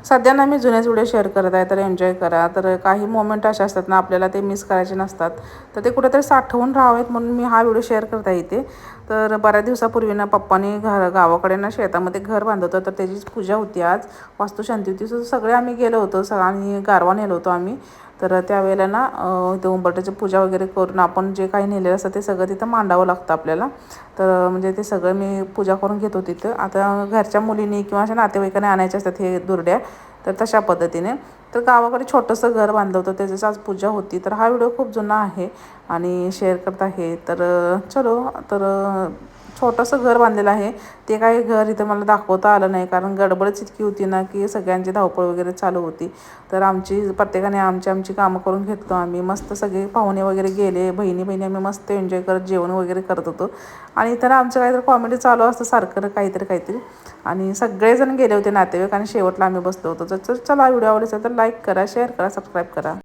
सध्या ना मी जुनेच व्हिडिओ शेअर करत आहे, तर एन्जॉय करा. तर काही मोमेंट असे असतात ना आपल्याला ते मिस करायचे नसतात, तर ते कुठेतरी साठवून राहावेत म्हणून मी हा व्हिडिओ शेअर करत आहे इथे. तर बऱ्याच दिवसापूर्वी ना पप्पांनी गावाकडे ना शेतामध्ये घर बांधलं होतं, तर त्याचीच पूजा होती आज, वास्तुशांती होती. सो सगळे आम्ही गेलो होतो, आणि गारवा नेलो होतो आम्ही. तर त्यावेळेला ना इथं उंबरठ्याची पूजा वगैरे करून आपण जे काही नेलेलं असतं ते सगळं तिथं मांडावं लागतं आपल्याला. तर म्हणजे ते सगळं मी पूजा करून घेत होती. तिथं आता घरच्या मुलींनी किंवा अशा नातेवाईकांनी आणायचे असतात हे दुर्ड्या, तर तशा पद्धतीने. तर गावाकडे छोटंसं घर बांधलं होतं, त्याचीच आज पूजा होती. तर हा व्हिडिओ खूप जुना आहे आणि शेअर करत आहे. तर चलो, तर छोटंसं घर बांधलेलं आहे. ते काही घर इथं मला दाखवता आलं नाही, कारण गडबडच इतकी होती ना की सगळ्यांची धावपळ वगैरे चालू होती. तर आमची प्रत्येकाने आमची कामं करून घेतलो आम्ही. मस्त सगळे पाहुणे वगैरे गेले, बहिणी आम्ही मस्त एन्जॉय करत जेवण वगैरे करत होतो. आणि इथं ना आमचं काहीतरी कॉमेडी चालू असतं सारखं काहीतरी. आणि सगळेजण गेले होते नातेवाईक, आणि शेवटला आम्ही बसलो होतो. तर चला, व्हिडिओ आवडला तर लाईक करा, शेअर करा, सबस्क्राईब करा.